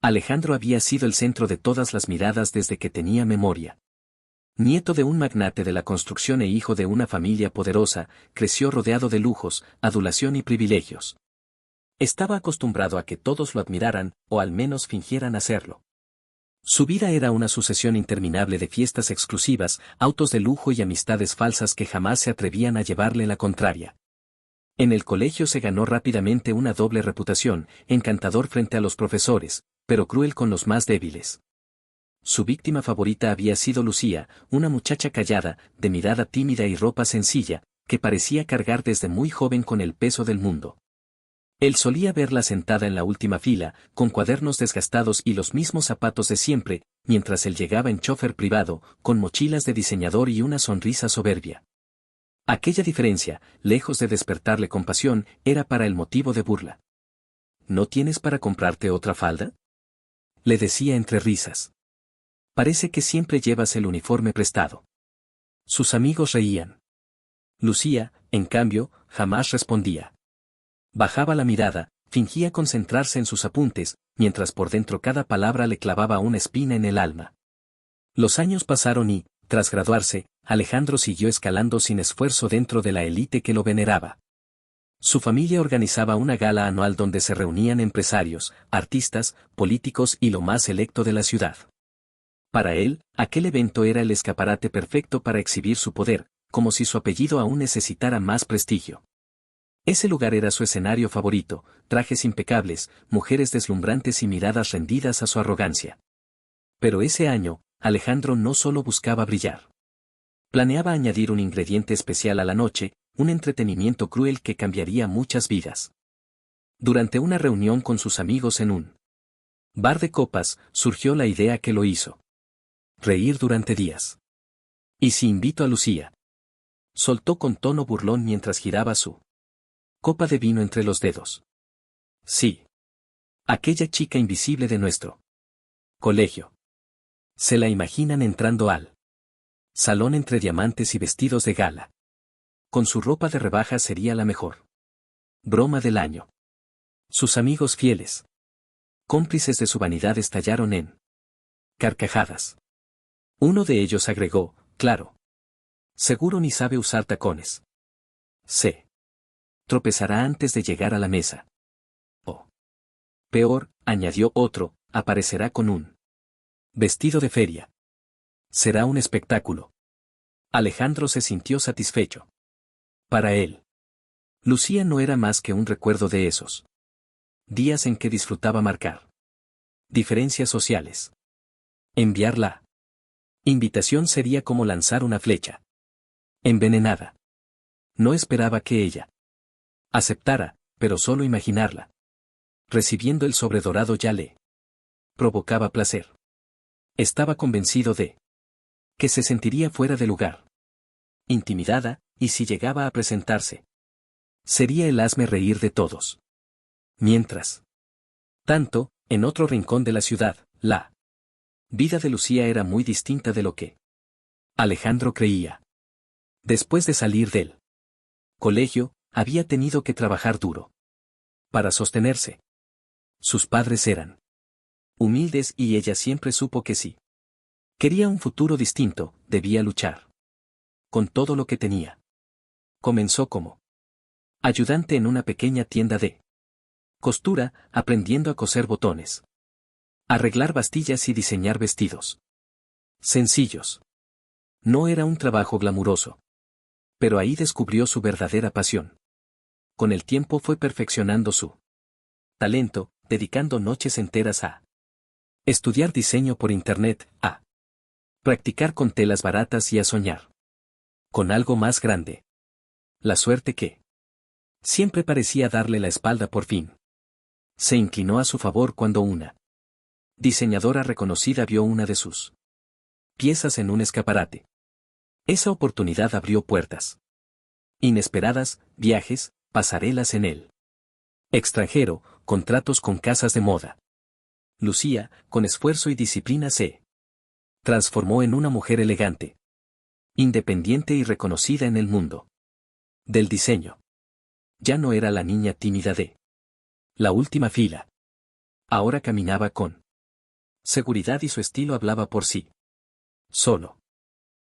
Alejandro había sido el centro de todas las miradas desde que tenía memoria. Nieto de un magnate de la construcción e hijo de una familia poderosa, creció rodeado de lujos, adulación y privilegios. Estaba acostumbrado a que todos lo admiraran, o al menos fingieran hacerlo. Su vida era una sucesión interminable de fiestas exclusivas, autos de lujo y amistades falsas que jamás se atrevían a llevarle la contraria. En el colegio se ganó rápidamente una doble reputación, encantador frente a los profesores, pero cruel con los más débiles. Su víctima favorita había sido Lucía, una muchacha callada, de mirada tímida y ropa sencilla, que parecía cargar desde muy joven con el peso del mundo. Él solía verla sentada en la última fila, con cuadernos desgastados y los mismos zapatos de siempre, mientras él llegaba en chofer privado, con mochilas de diseñador y una sonrisa soberbia. Aquella diferencia, lejos de despertarle compasión, era para él motivo de burla. ¿No tienes para comprarte otra falda?, le decía entre risas. Parece que siempre llevas el uniforme prestado. Sus amigos reían. Lucía, en cambio, jamás respondía. Bajaba la mirada, fingía concentrarse en sus apuntes, mientras por dentro cada palabra le clavaba una espina en el alma. Los años pasaron y, tras graduarse, Alejandro siguió escalando sin esfuerzo dentro de la élite que lo veneraba. Su familia organizaba una gala anual donde se reunían empresarios, artistas, políticos y lo más selecto de la ciudad. Para él, aquel evento era el escaparate perfecto para exhibir su poder, como si su apellido aún necesitara más prestigio. Ese lugar era su escenario favorito, trajes impecables, mujeres deslumbrantes y miradas rendidas a su arrogancia. Pero ese año, Alejandro no solo buscaba brillar. Planeaba añadir un ingrediente especial a la noche, un entretenimiento cruel que cambiaría muchas vidas. Durante una reunión con sus amigos en un bar de copas, surgió la idea que lo hizo reír durante días. ¿Y si invito a Lucía?, soltó con tono burlón mientras giraba su copa de vino entre los dedos. Sí. Aquella chica invisible de nuestro colegio. Se la imaginan entrando al salón entre diamantes y vestidos de gala. Con su ropa de rebaja sería la mejor broma del año. Sus amigos fieles, cómplices de su vanidad, estallaron en carcajadas. Uno de ellos agregó, claro. Seguro ni sabe usar tacones. Se tropezará antes de llegar a la mesa. O peor, añadió otro, aparecerá con un vestido de feria. Será un espectáculo. Alejandro se sintió satisfecho. Para él, Lucía no era más que un recuerdo de esos días en que disfrutaba marcar diferencias sociales. Enviar la invitación sería como lanzar una flecha envenenada. No esperaba que ella aceptara, pero solo imaginarla recibiendo el sobredorado ya le provocaba placer. Estaba convencido de que se sentiría fuera de lugar, intimidada, y si llegaba a presentarse, sería el hazme reír de todos. Mientras tanto, en otro rincón de la ciudad, la vida de Lucía era muy distinta de lo que Alejandro creía. Después de salir del colegio, había tenido que trabajar duro para sostenerse. Sus padres eran humildes y ella siempre supo que sí quería un futuro distinto, debía luchar con todo lo que tenía. Comenzó como ayudante en una pequeña tienda de costura, aprendiendo a coser botones, arreglar bastillas y diseñar vestidos sencillos. No era un trabajo glamuroso, pero ahí descubrió su verdadera pasión. Con el tiempo fue perfeccionando su talento, dedicando noches enteras a estudiar diseño por internet, a practicar con telas baratas y a soñar con algo más grande. La suerte que siempre parecía darle la espalda por fin se inclinó a su favor cuando una diseñadora reconocida vio una de sus piezas en un escaparate. Esa oportunidad abrió puertas inesperadas, viajes, pasarelas en el extranjero, contratos con casas de moda. Lucía, con esfuerzo y disciplina, se transformó en una mujer elegante, independiente y reconocida en el mundo del diseño. Ya no era la niña tímida de la última fila. Ahora caminaba con Seguridad y su estilo hablaba por sí. Solo.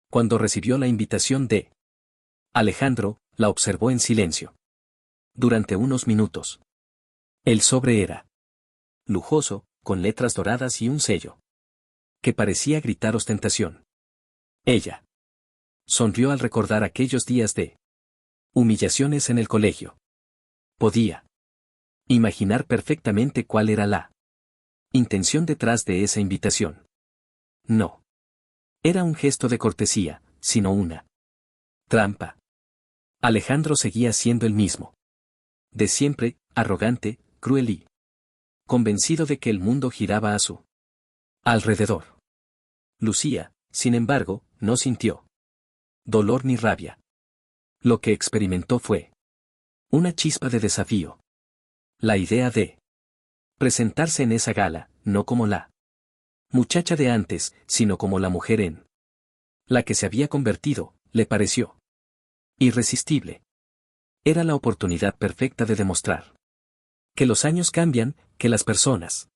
Cuando recibió la invitación de Alejandro, la observó en silencio. Durante unos minutos. El sobre era lujoso, con letras doradas y un sello que parecía gritar ostentación. Ella sonrió al recordar aquellos días de humillaciones en el colegio. Podía imaginar perfectamente cuál era la intención detrás de esa invitación. No era un gesto de cortesía, sino una trampa. Alejandro seguía siendo el mismo. De siempre, arrogante, cruel y convencido de que el mundo giraba a su alrededor. Lucía, sin embargo, no sintió dolor ni rabia. Lo que experimentó fue una chispa de desafío. La idea de presentarse en esa gala, no como la muchacha de antes, sino como la mujer en la que se había convertido, le pareció irresistible. Era la oportunidad perfecta de demostrar que los años cambian, que las personas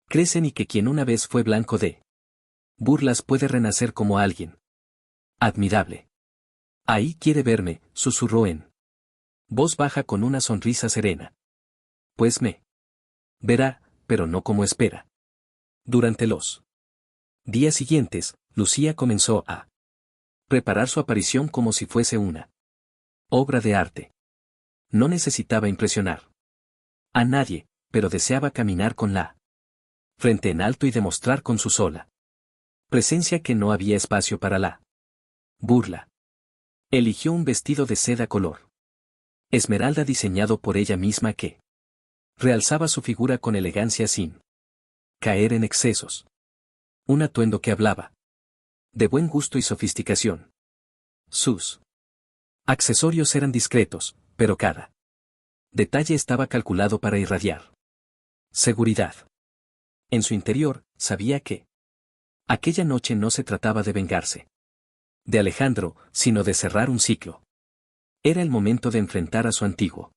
crecen y que quien una vez fue blanco de burlas puede renacer como alguien admirable. Ahí quiere verme, susurró en voz baja con una sonrisa serena. Pues me verá, pero no como espera. Durante los días siguientes, Lucía comenzó a preparar su aparición como si fuese una obra de arte. No necesitaba impresionar a nadie, pero deseaba caminar con la frente en alto y demostrar con su sola presencia que no había espacio para la burla. Eligió un vestido de seda color esmeralda diseñado por ella misma que realzaba su figura con elegancia sin caer en excesos. Un atuendo que hablaba de buen gusto y sofisticación. Sus accesorios eran discretos, pero cada detalle estaba calculado para irradiar seguridad. En su interior, sabía que aquella noche no se trataba de vengarse de Alejandro, sino de cerrar un ciclo. Era el momento de enfrentar a su antiguo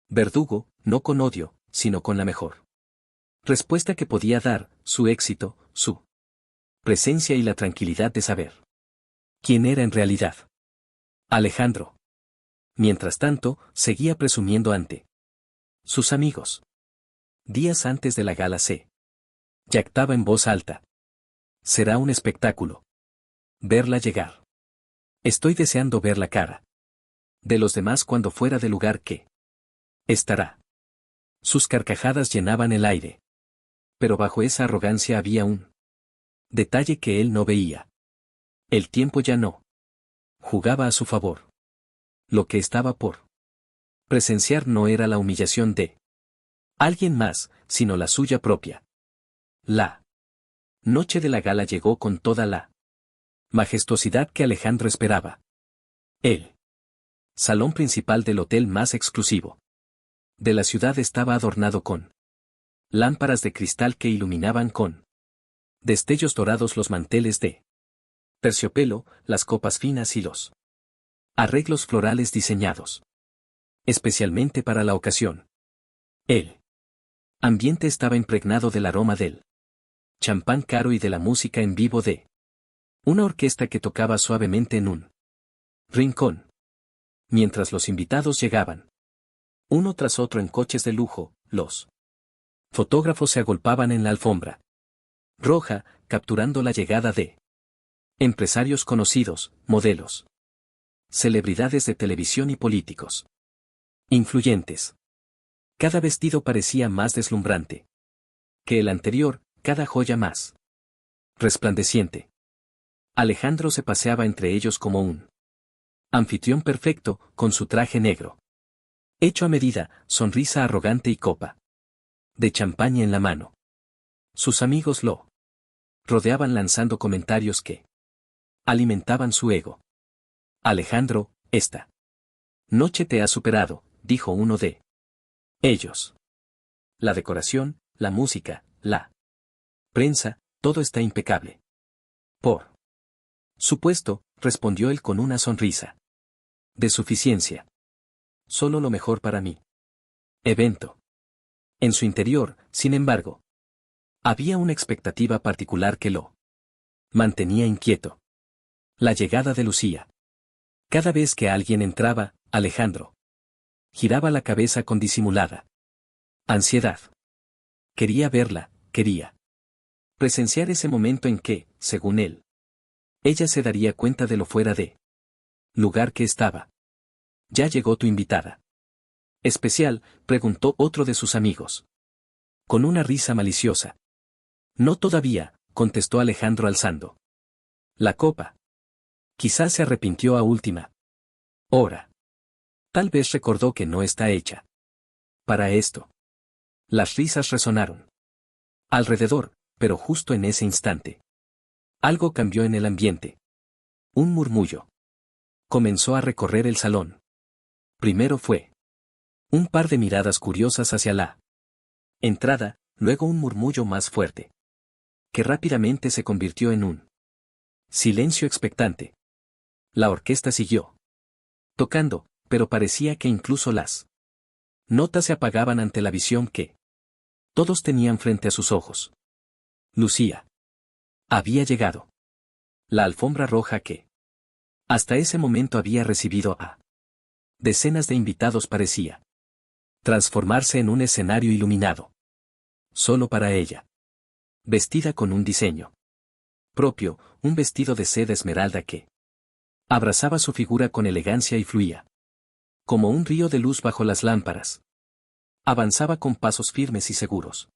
verdugo, no con odio, sino con la mejor respuesta que podía dar, su éxito, su presencia y la tranquilidad de saber quién era en realidad Alejandro. Mientras tanto, seguía presumiendo ante sus amigos. Días antes de la gala se jactaba en voz alta. Será un espectáculo verla llegar. Estoy deseando ver la cara de los demás cuando fuera del lugar que estará. Sus carcajadas llenaban el aire. Pero bajo esa arrogancia había un detalle que él no veía. El tiempo ya no jugaba a su favor. Lo que estaba por presenciar no era la humillación de alguien más, sino la suya propia. La noche de la gala llegó con toda la majestuosidad que Alejandro esperaba. El salón principal del hotel más exclusivo de la ciudad estaba adornado con lámparas de cristal que iluminaban con destellos dorados los manteles de terciopelo, las copas finas y los arreglos florales diseñados especialmente para la ocasión. El ambiente estaba impregnado del aroma del champán caro y de la música en vivo de una orquesta que tocaba suavemente en un rincón. Mientras los invitados llegaban, uno tras otro en coches de lujo, los fotógrafos se agolpaban en la alfombra roja, capturando la llegada de empresarios conocidos, modelos, celebridades de televisión y políticos influyentes. Cada vestido parecía más deslumbrante que el anterior, cada joya más resplandeciente. Alejandro se paseaba entre ellos como un anfitrión perfecto, con su traje negro hecho a medida, sonrisa arrogante y copa de champaña en la mano. Sus amigos lo rodeaban lanzando comentarios que alimentaban su ego. Alejandro, esta noche te ha superado, dijo uno de ellos. La decoración, la música, la prensa, todo está impecable. Por supuesto, respondió él con una sonrisa de suficiencia. Solo lo mejor para mí. Evento. En su interior, sin embargo, Había una expectativa particular que lo mantenía inquieto. La llegada de Lucía. Cada vez que alguien entraba, Alejandro giraba la cabeza con disimulada ansiedad. Quería verla, quería presenciar ese momento en que, según él, ella se daría cuenta de lo fuera de lugar que estaba. ¿Ya llegó tu invitada especial?, preguntó otro de sus amigos. Con una risa maliciosa. No todavía, contestó Alejandro alzando la copa. Quizás se arrepintió a última hora. Tal vez recordó que no está hecha para esto. Las risas resonaron alrededor, pero justo en ese instante algo cambió en el ambiente. Un murmullo comenzó a recorrer el salón. Primero fue un par de miradas curiosas hacia la entrada, luego un murmullo más fuerte, que rápidamente se convirtió en un silencio expectante. La orquesta siguió tocando, pero parecía que incluso las notas se apagaban ante la visión que todos tenían frente a sus ojos. Lucía había llegado. La alfombra roja que hasta ese momento había recibido a decenas de invitados parecía transformarse en un escenario iluminado. Solo para ella. Vestida con un diseño propio, un vestido de seda esmeralda que abrazaba su figura con elegancia y fluía como un río de luz bajo las lámparas. Avanzaba con pasos firmes y seguros.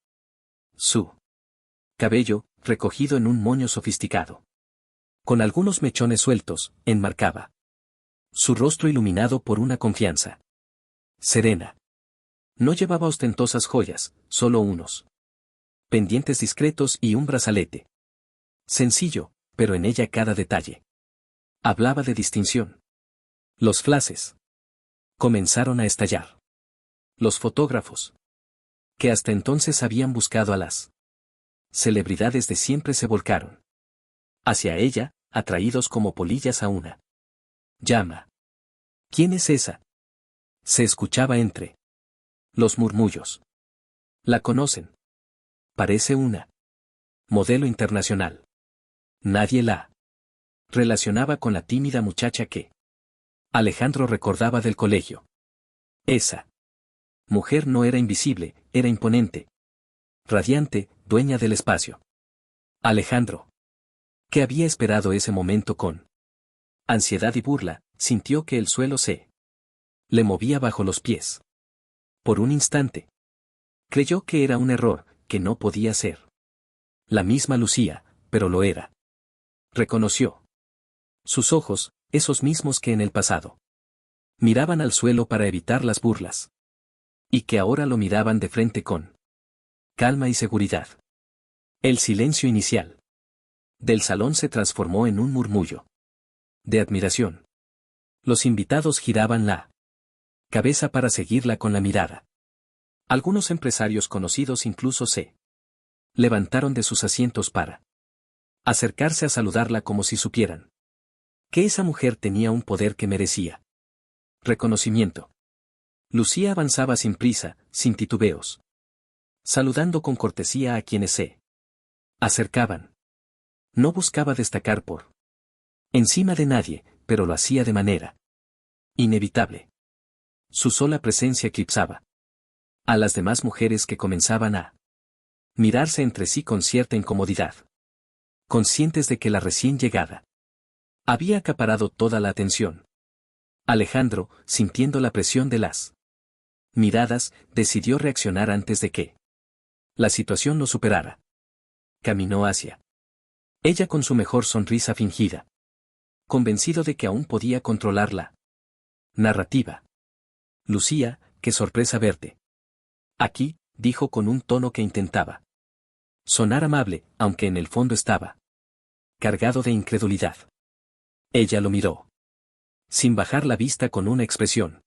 Su cabello, recogido en un moño sofisticado, con algunos mechones sueltos, enmarcaba su rostro iluminado por una confianza serena. No llevaba ostentosas joyas, solo unos pendientes discretos y un brazalete sencillo, pero en ella cada detalle hablaba de distinción. Los flashes comenzaron a estallar. Los fotógrafos, que hasta entonces habían buscado a las celebridades de siempre, se volcaron hacia ella, atraídos como polillas a una llama. ¿Quién es esa?, se escuchaba entre los murmullos. La conocen. Parece una modelo internacional. Nadie la relacionaba con la tímida muchacha que Alejandro recordaba del colegio. Esa mujer no era invisible, era imponente, radiante, dueña del espacio. Alejandro, que había esperado ese momento con ansiedad y burla, sintió que el suelo se le movía bajo los pies. Por un instante, creyó que era un error, que no podía ser la misma Lucía, pero lo era. Reconoció sus ojos, esos mismos que en el pasado miraban al suelo para evitar las burlas, y que ahora lo miraban de frente con calma y seguridad. El silencio inicial del salón se transformó en un murmullo de admiración. Los invitados giraban la cabeza para seguirla con la mirada. Algunos empresarios conocidos incluso se levantaron de sus asientos para acercarse a saludarla como si supieran que esa mujer tenía un poder que merecía reconocimiento. Lucía avanzaba sin prisa, sin titubeos, saludando con cortesía a quienes se acercaban. No buscaba destacar por encima de nadie, pero lo hacía de manera inevitable. Su sola presencia eclipsaba a las demás mujeres, que comenzaban a mirarse entre sí con cierta incomodidad, conscientes de que la recién llegada había acaparado toda la atención. Alejandro, sintiendo la presión de las miradas, decidió reaccionar antes de que la situación lo superara. Caminó hacia ella con su mejor sonrisa fingida, convencido de que aún podía controlar la narrativa. Lucía, qué sorpresa verte aquí, dijo con un tono que intentaba sonar amable, aunque en el fondo estaba cargado de incredulidad. Ella lo miró sin bajar la vista, con una expresión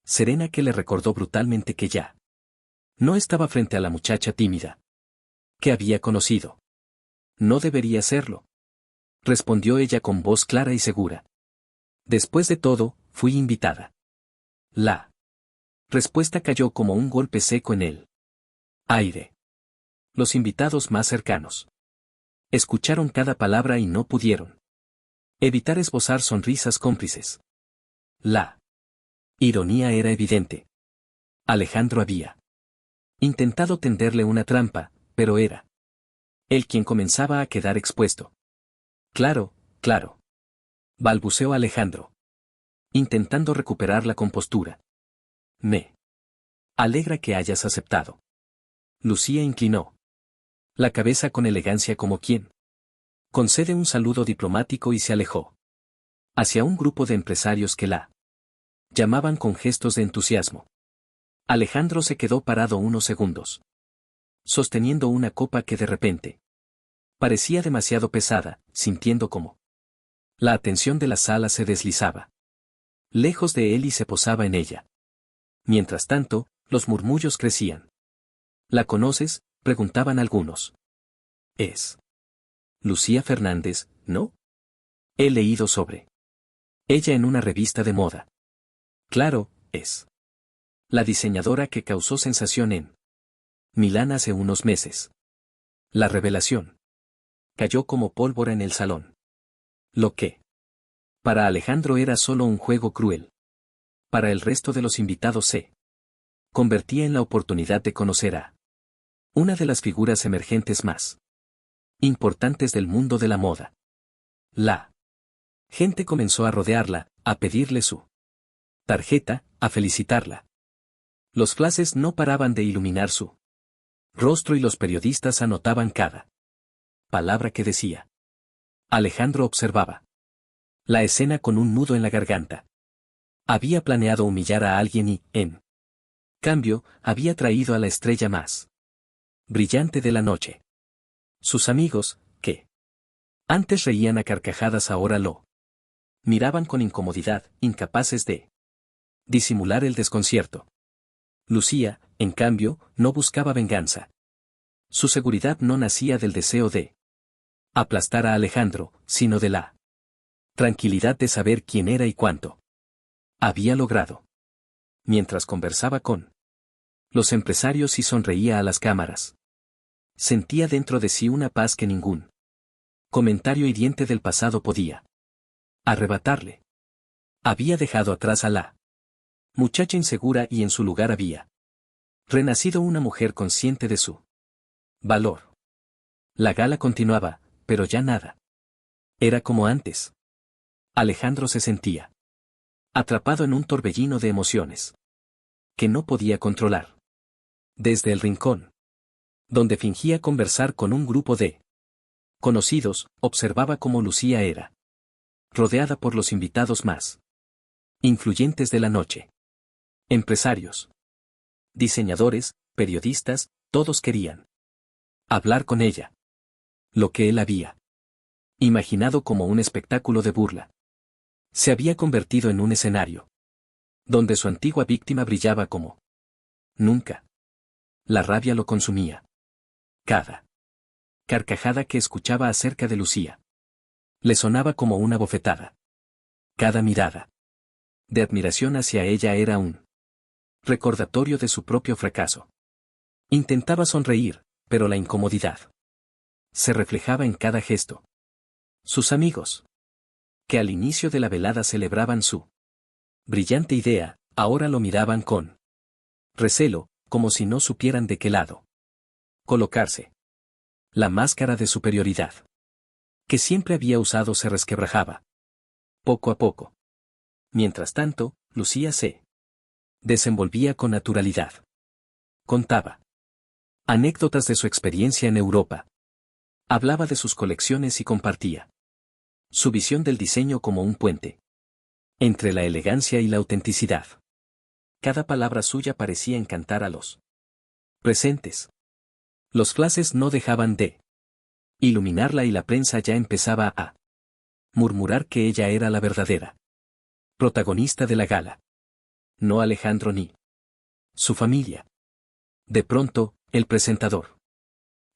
serena que le recordó brutalmente que ya no estaba frente a la muchacha tímida que había conocido. No debería serlo, respondió ella con voz clara y segura. Después de todo, fui invitada. La respuesta cayó como un golpe seco en el aire. Los invitados más cercanos escucharon cada palabra y no pudieron evitar esbozar sonrisas cómplices. La ironía era evidente. Alejandro había intentado tenderle una trampa, pero era él quien comenzaba a quedar expuesto. Claro, claro, balbuceó Alejandro, intentando recuperar la compostura. Me alegra que hayas aceptado. Lucía inclinó la cabeza con elegancia como quien concede un saludo diplomático y se alejó hacia un grupo de empresarios que la llamaban con gestos de entusiasmo. Alejandro se quedó parado unos segundos, sosteniendo una copa que de repente parecía demasiado pesada, sintiendo como la atención de la sala se deslizaba lejos de él y se posaba en ella. Mientras tanto, los murmullos crecían. ¿La conoces?, preguntaban algunos. Es Lucía Fernández, ¿no? He leído sobre ella en una revista de moda. Claro, es la diseñadora que causó sensación en Milán hace unos meses. La revelación cayó como pólvora en el salón. Lo que para Alejandro era solo un juego cruel. Para el resto de los invitados se convertía en la oportunidad de conocer a una de las figuras emergentes más importantes del mundo de la moda. La gente comenzó a rodearla, a pedirle su tarjeta, a felicitarla. Los flashes no paraban de iluminar su rostro y los periodistas anotaban cada palabra que decía. Alejandro observaba la escena con un nudo en la garganta. Había planeado humillar a alguien y, en cambio, había traído a la estrella más brillante de la noche. Sus amigos, que antes reían a carcajadas, ahora lo miraban con incomodidad, incapaces de disimular el desconcierto. Lucía, en cambio, no buscaba venganza. Su seguridad no nacía del deseo de aplastar a Alejandro, sino de la tranquilidad de saber quién era y cuánto había logrado. Mientras conversaba con los empresarios y sonreía a las cámaras, sentía dentro de sí una paz que ningún comentario hiriente del pasado podía arrebatarle. Había dejado atrás a la muchacha insegura y en su lugar había renacido una mujer consciente de su valor. La gala continuaba, pero ya nada era como antes. Alejandro se sentía atrapado en un torbellino de emociones que no podía controlar. Desde el rincón donde fingía conversar con un grupo de conocidos, observaba cómo Lucía era rodeada por los invitados más influyentes de la noche. Empresarios, diseñadores, periodistas, todos querían hablar con ella. Lo que él había imaginado como un espectáculo de burla se había convertido en un escenario donde su antigua víctima brillaba como nunca. La rabia lo consumía. Cada carcajada que escuchaba acerca de Lucía le sonaba como una bofetada. Cada mirada de admiración hacia ella era un recordatorio de su propio fracaso. Intentaba sonreír, pero la incomodidad se reflejaba en cada gesto. Sus amigos, que al inicio de la velada celebraban su brillante idea, ahora lo miraban con recelo, como si no supieran de qué lado colocarse. La máscara de superioridad que siempre había usado se resquebrajaba poco a poco. Mientras tanto, Lucía se desenvolvía con naturalidad. Contaba anécdotas de su experiencia en Europa. Hablaba de sus colecciones y compartía su visión del diseño como un puente entre la elegancia y la autenticidad. Cada palabra suya parecía encantar a los presentes. Los flashes no dejaban de iluminarla y la prensa ya empezaba a murmurar que ella era la verdadera protagonista de la gala. No Alejandro ni su familia. De pronto, el presentador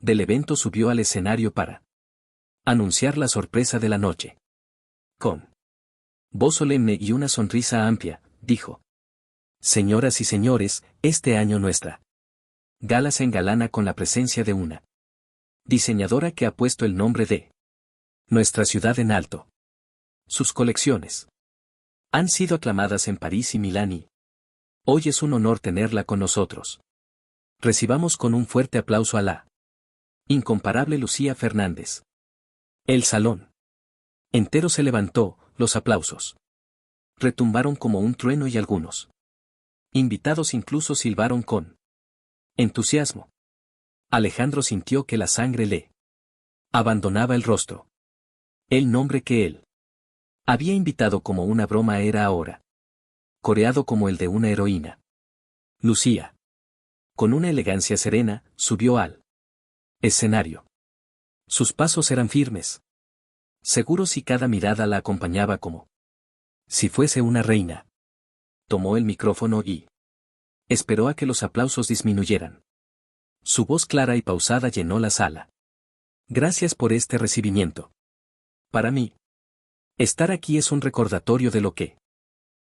del evento subió al escenario para anunciar la sorpresa de la noche. Con voz solemne y una sonrisa amplia, dijo: Señoras y señores, este año nuestra gala se engalana con la presencia de una Diseñadora que ha puesto el nombre de nuestra ciudad en alto. Sus colecciones han sido aclamadas en París y Milán y hoy es un honor tenerla con nosotros. Recibamos con un fuerte aplauso a la incomparable Lucía Fernández. El salón entero se levantó, los aplausos retumbaron como un trueno y algunos invitados incluso silbaron con entusiasmo. Alejandro sintió que la sangre le abandonaba el rostro. El nombre que él había invitado como una broma era ahora coreado como el de una heroína. Lucía, con una elegancia serena, subió al escenario. Sus pasos eran firmes, seguros y cada mirada la acompañaba como si fuese una reina. Tomó el micrófono y esperó a que los aplausos disminuyeran. Su voz clara y pausada llenó la sala. Gracias por este recibimiento. Para mí, estar aquí es un recordatorio de lo que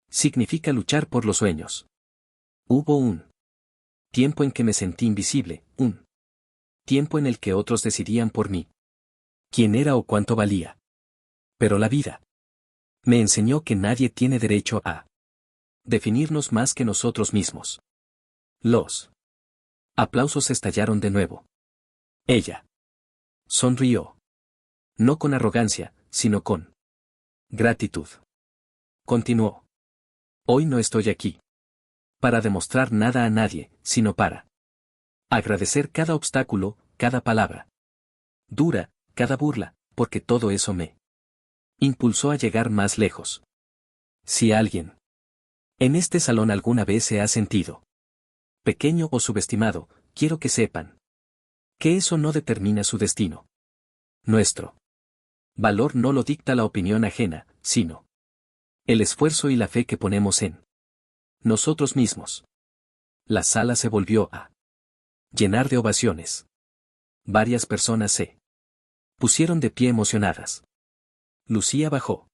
significa luchar por los sueños. Hubo un tiempo en que me sentí invisible, un tiempo en el que otros decidían por mí quién era o cuánto valía. Pero la vida me enseñó que nadie tiene derecho a definirnos más que nosotros mismos. Los aplausos estallaron de nuevo. Ella sonrió. No con arrogancia, sino con gratitud. Continuó. Hoy no estoy aquí para demostrar nada a nadie, sino para agradecer cada obstáculo, cada palabra dura, cada burla, porque todo eso me impulsó a llegar más lejos. Si alguien en este salón alguna vez se ha sentido pequeño o subestimado, quiero que sepan que eso no determina su destino. Nuestro valor no lo dicta la opinión ajena, sino el esfuerzo y la fe que ponemos en nosotros mismos. La sala se volvió a llenar de ovaciones. Varias personas se pusieron de pie emocionadas. Lucía bajó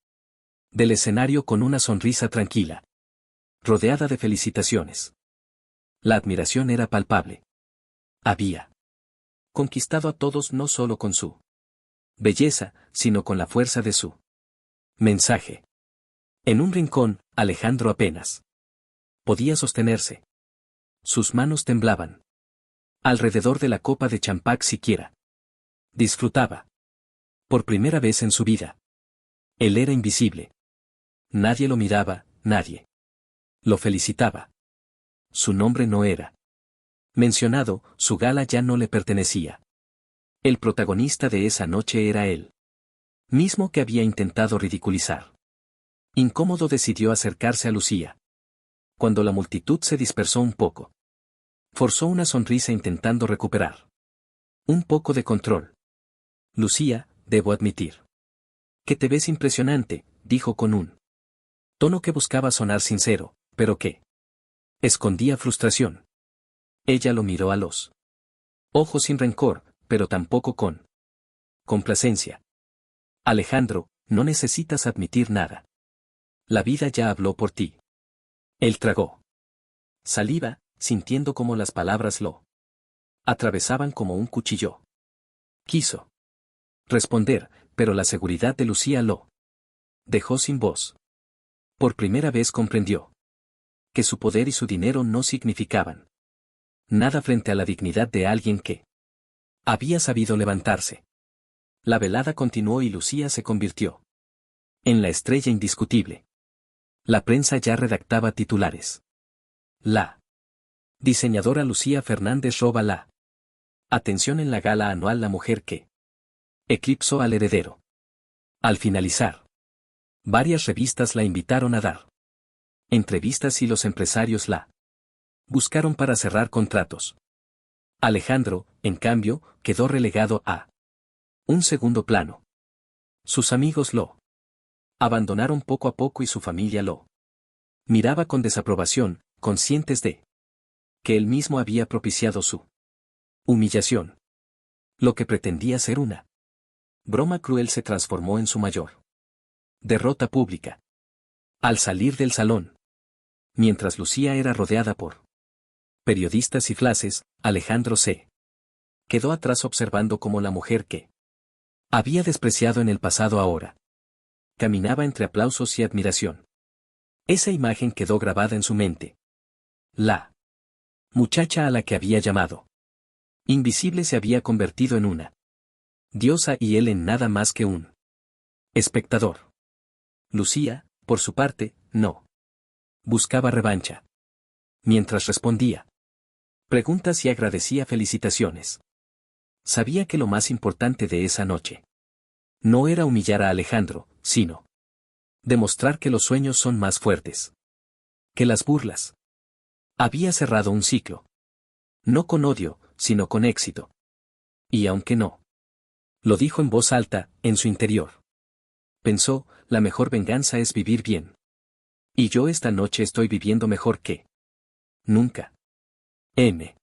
del escenario con una sonrisa tranquila, rodeada de felicitaciones. La admiración era palpable. Había conquistado a todos no solo con su belleza, sino con la fuerza de su mensaje. En un rincón, Alejandro apenas podía sostenerse. Sus manos temblaban. Alrededor de la copa de champán siquiera disfrutaba. Por primera vez en su vida. Él era invisible. Nadie lo miraba, nadie lo felicitaba. Su nombre no era mencionado, su gala ya no le pertenecía. El protagonista de esa noche era él mismo que había intentado ridiculizar. Incómodo decidió acercarse a Lucía. Cuando la multitud se dispersó un poco, forzó una sonrisa intentando recuperar un poco de control. Lucía, debo admitir que te ves impresionante, dijo con un tono que buscaba sonar sincero, pero que escondía frustración. Ella lo miró a los ojos sin rencor, pero tampoco con complacencia. Alejandro, no necesitas admitir nada. La vida ya habló por ti. Él tragó saliva, sintiendo como las palabras lo atravesaban como un cuchillo. Quiso responder, pero la seguridad de Lucía lo dejó sin voz. Por primera vez comprendió que su poder y su dinero no significaban nada frente a la dignidad de alguien que había sabido levantarse. La velada continuó y Lucía se convirtió en la estrella indiscutible. La prensa ya redactaba titulares. La diseñadora Lucía Fernández roba la atención en la gala anual La Mujer que eclipsó al heredero. Al finalizar, varias revistas la invitaron a dar entrevistas y los empresarios la buscaron para cerrar contratos. Alejandro, en cambio, quedó relegado a un segundo plano. Sus amigos lo abandonaron poco a poco y su familia lo miraba con desaprobación, conscientes de que él mismo había propiciado su humillación. Lo que pretendía ser una broma cruel se transformó en su mayor derrota pública. Al salir del salón, mientras Lucía era rodeada por periodistas y flases, Alejandro se Quedó atrás observando cómo la mujer que había despreciado en el pasado ahora caminaba entre aplausos y admiración. Esa imagen quedó grabada en su mente. La muchacha a la que había llamado invisible se había convertido en una diosa y él en nada más que un espectador. Lucía, por su parte, no buscaba revancha. Mientras respondía preguntas y agradecía felicitaciones, sabía que lo más importante de esa noche no era humillar a Alejandro, sino demostrar que los sueños son más fuertes que las burlas. Había cerrado un ciclo. No con odio, sino con éxito. Y aunque no lo dijo en voz alta, en su interior pensó, la mejor venganza es vivir bien. Y yo esta noche estoy viviendo mejor que nunca. M.